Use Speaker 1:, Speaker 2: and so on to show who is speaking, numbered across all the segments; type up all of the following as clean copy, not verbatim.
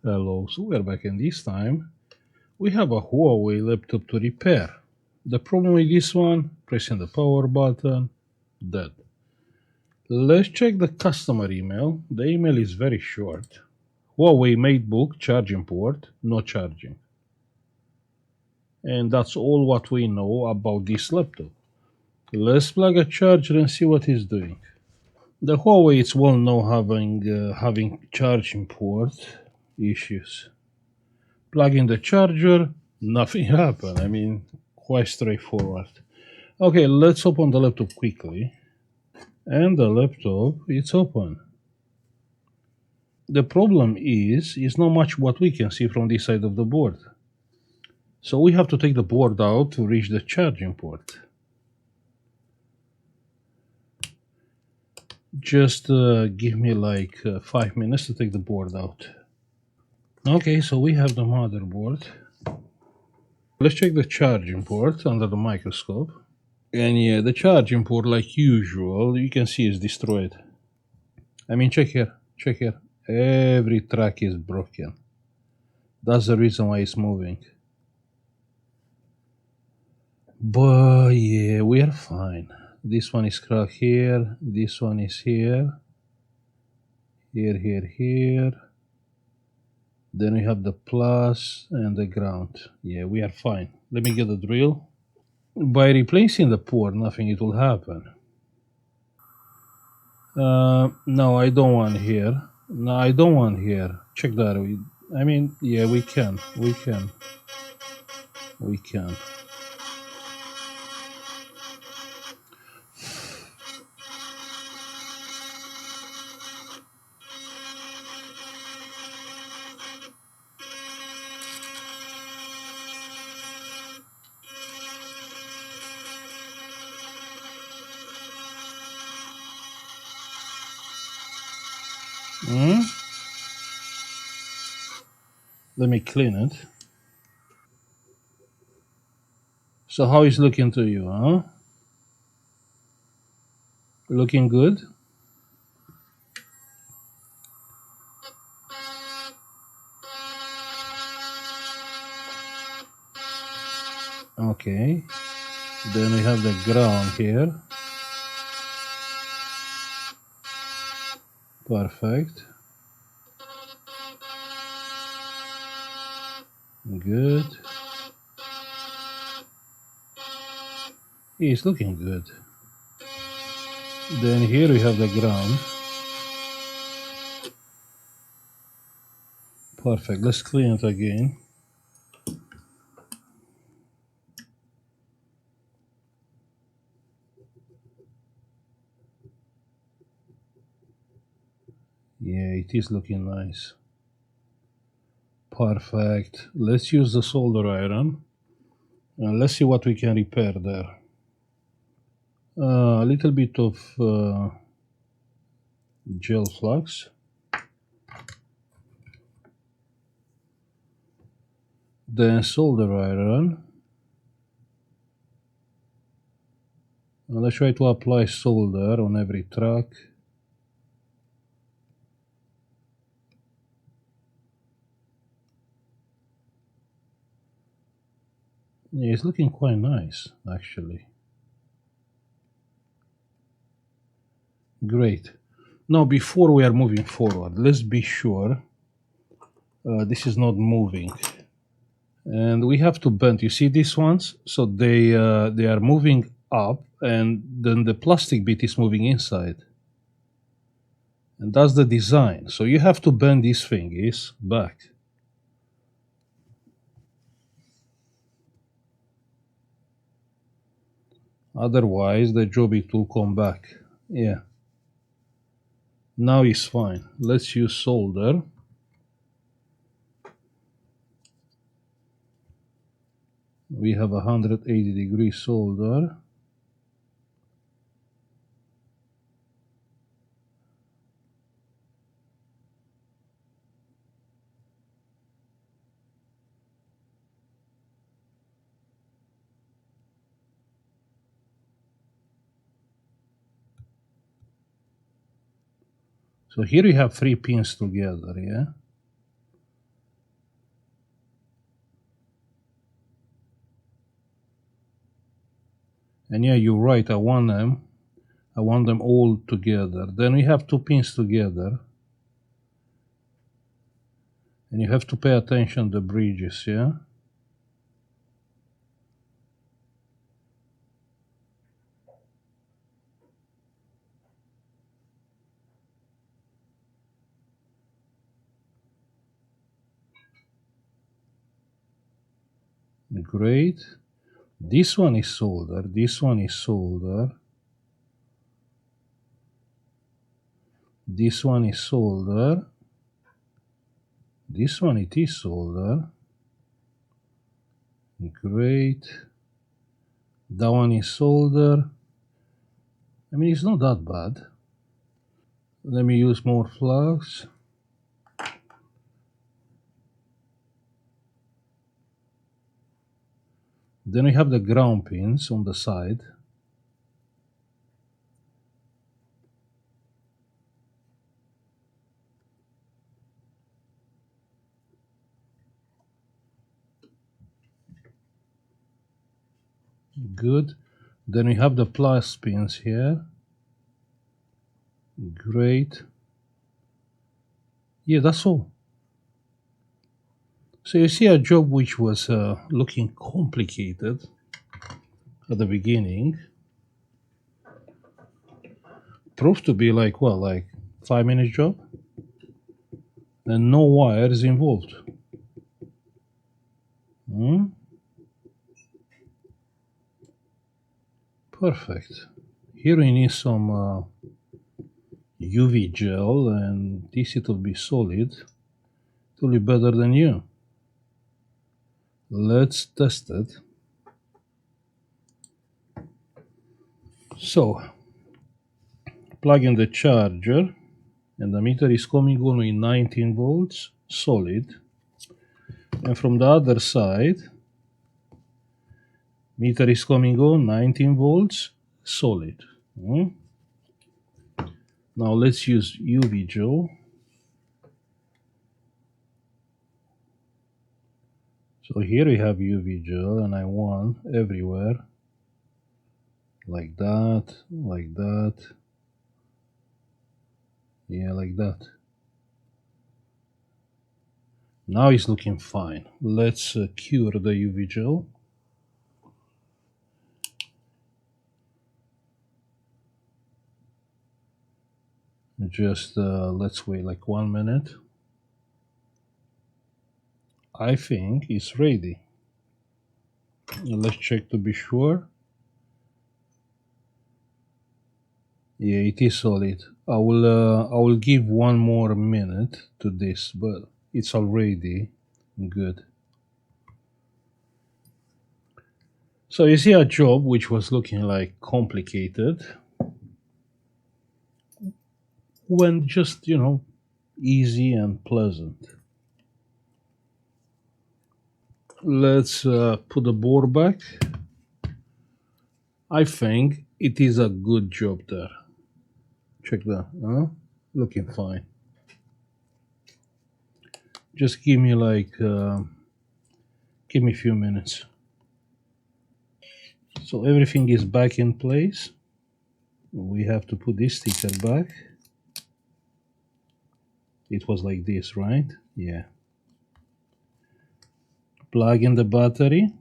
Speaker 1: Hello, so we're back, and this time we have a Huawei laptop to repair. The problem with this one, pressing the power button, dead. Let's check the customer email. The email is very short. Huawei Matebook charging port, no charging. And that's all what we know about this laptop. Let's plug a charger and see what it's doing. The Huawei is well known having charging port issues. Plug in the charger, nothing happened. I mean, quite straightforward. Okay, let's open the laptop quickly. And the laptop, it's open. The problem is not much what we can see from this side of the board. So we have to take the board out to reach the charging port. Just give me like 5 minutes to take the board out. Okay, so we have the motherboard. Let's check the charging port under the microscope. And yeah, the charging port, like usual, you can see is destroyed. I mean, check here. Every track is broken. That's the reason why it's moving. But yeah, we are fine. This one is cracked here. This one is here. Here. Then we have the plus and the ground. Yeah, we are fine. Let me get the drill. By replacing the port, nothing it will happen. No, I don't want here. No, I don't want here. Check that. I mean, yeah, we can. Hmm? Let me clean it. So how is looking to you, huh? Looking good? Okay. Then we have the ground here. Perfect. Good. It's looking good. Then here we have the ground. Perfect. Let's clean it again. Yeah, it is looking nice. Perfect. Let's use the solder iron. And let's see what we can repair there. A little bit of gel flux. Then solder iron. And let's try to apply solder on every track. Yeah, it's looking quite nice, actually. Great. Now, before we are moving forward, let's be sure this is not moving. And we have to bend. You see these ones? So they are moving up, and then the plastic bit is moving inside. And that's the design. So you have to bend these thingies back. Otherwise, the job it will come back. Yeah. Now it's fine. Let's use solder. We have 180-degree solder. So here we have 3 pins together, yeah? And yeah, you're right, I want them all together. Then we have two pins together. And you have to pay attention to the bridges, yeah? Great. This one is solder, this one is solder. This one is solder. This one it is solder. Great. That one is solder. I mean, it's not that bad. Let me use more flux. Then we have the ground pins on the side. Good. Then we have the plus pins here. Great. Yeah, that's all. So you see a job which was looking complicated at the beginning proved to be like 5 minute job and no wires involved. Perfect. Here we need some UV gel, and this it will be solid. It will be better than you. Let's test it. So, plug in the charger, and the meter is coming on with 19 volts, solid. And from the other side, meter is coming on 19 volts, solid. Now let's use UV gel. So here we have UV gel, and I want everywhere, like that, like that, yeah, like that. Now it's looking fine. Let's cure the UV gel. Just let's wait like 1 minute. I think it's ready. Let's check to be sure. Yeah, it is solid. I will give 1 more minute to this, but it's already good. So you see a job which was looking like complicated when just, easy and pleasant. Let's put the board back. I think it is a good job there. Check that, looking fine. Just give me a few minutes. So everything is back in place. We have to put this sticker back. It was like this, right? Yeah. Plug in the battery.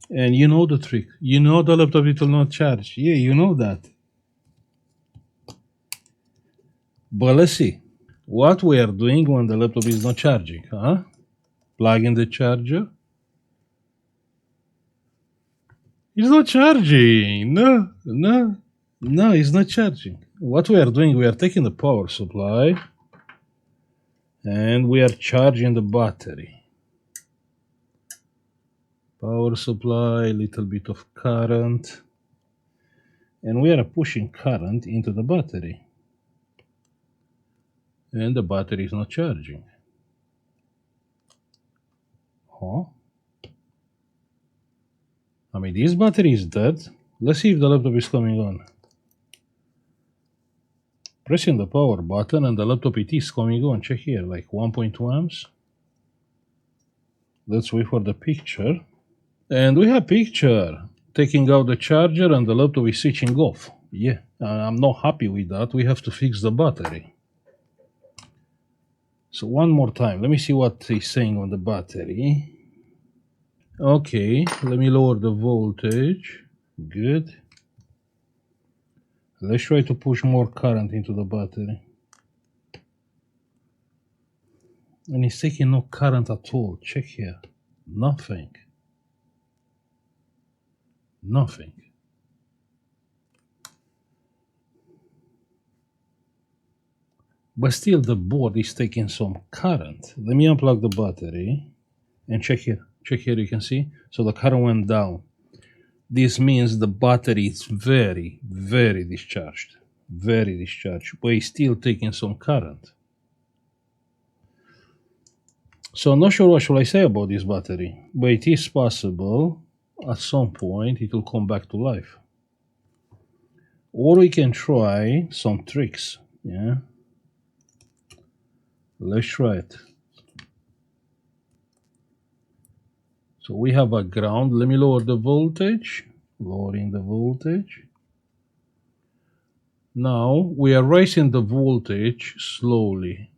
Speaker 1: And you know the trick. You know the laptop it will not charge. Yeah, you know that. But let's see what we are doing when the laptop is not charging, huh? Plug in the charger. It's not charging. No, it's not charging. What we are doing, we are taking the power supply and we are charging the battery. Power supply, little bit of current, and we are pushing current into the battery. And the battery is not charging. Huh? I mean, this battery is dead. Let's see if the laptop is coming on. Pressing the power button and the laptop it is coming on. Check here, like 1.2 amps. Let's wait for the picture. And we have picture taking out the charger and the laptop is switching off. Yeah, I'm not happy with that. We have to fix the battery. So one more time, let me see what he's saying on the battery. Okay, let me lower the voltage. Good. Let's try to push more current into the battery. And it's taking no current at all. Check here. Nothing. Nothing. But still the board is taking some current. Let me unplug the battery and check here. Check here, you can see. So the current went down. This means the battery is very, very discharged. Very discharged. But it's still taking some current. So I'm not sure what should I say about this battery. But it is possible at some point it will come back to life. Or we can try some tricks. Yeah. Let's try it. So we have a ground. Let me lower the voltage. Lowering the voltage. Now we are raising the voltage slowly.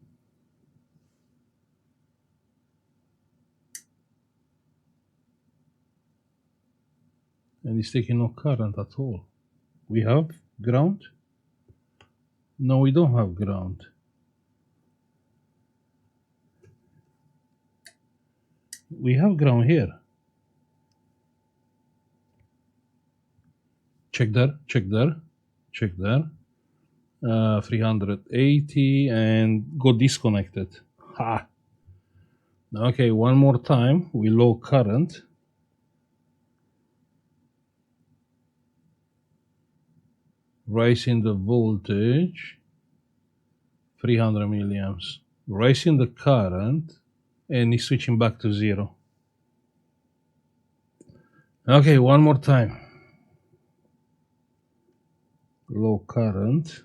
Speaker 1: And it's taking no current at all. We have ground? No, we don't have ground. We have ground here. Check there, check there, check there. 380 and got disconnected. Ha! Okay, one more time. We low current. Raising the voltage. 300 milliamps. Raising the current. And it's switching back to 0. Okay, one more time. Low current.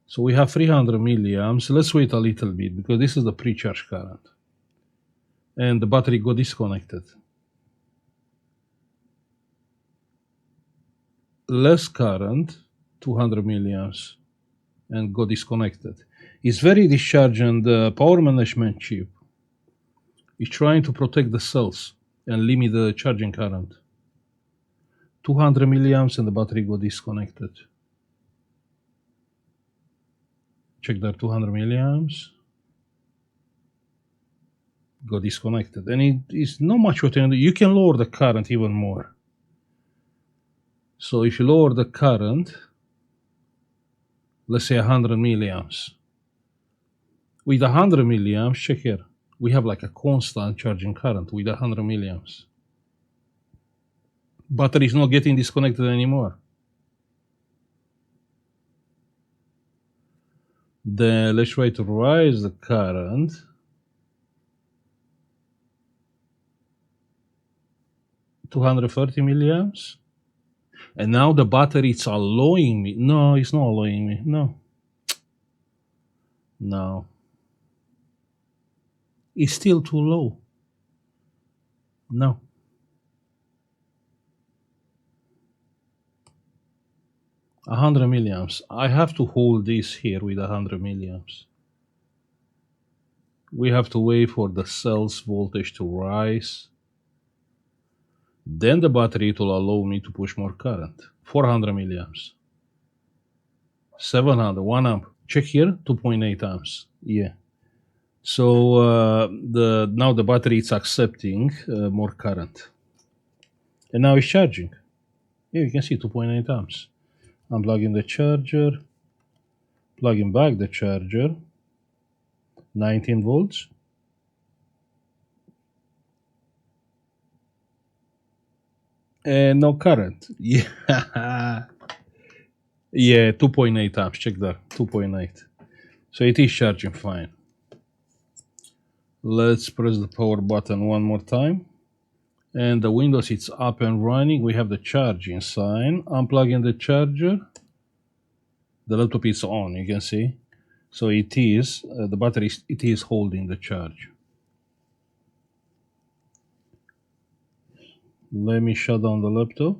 Speaker 1: So we have 300 milliamps. Let's wait a little bit because this is the pre-charge current. And the battery got disconnected. Less current, 200 milliamps, and got disconnected. It's very discharging. The power management chip is trying to protect the cells and limit the charging current. 200 milliamps and the battery got disconnected. Check that, 200 milliamps. Got disconnected. And it is not much what you can do. You can lower the current even more. So if you lower the current, let's say 100 milliamps. With 100 milliamps, check here. We have like a constant charging current with 100 milliamps. Battery is not getting disconnected anymore. Then let's try to raise the current. $230 milliamps. And now the battery is allowing me. No, it's not allowing me. No. No. It's still too low. No. A 100 milliamps. I have to hold this here with 100 milliamps. We have to wait for the cell's voltage to rise. Then the battery will allow me to push more current. 400 milliamps. 700, 1 amp. Check here, 2.8 amps. Yeah. So now the battery is accepting more current. And now it's charging. Yeah, you can see 2.8 amps. I'm plugging the charger, plugging back the charger, 19 volts. And no current. Yeah. Yeah, 2.8 amps. Check that. 2.8. So it is charging fine. Let's press the power button one more time. And the Windows is up and running. We have the charging sign. Unplugging the charger. The laptop is on, you can see. So it is, the battery, it is holding the charge. Let me shut down the laptop.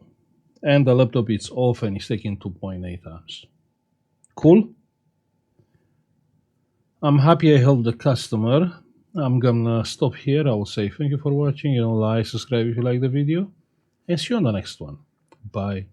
Speaker 1: And the laptop is off and it's taking 2.8 amps. Cool. I'm happy I helped the customer. I'm gonna stop here. I will say thank you for watching. Like, subscribe if you like the video, and see you on the next one. Bye.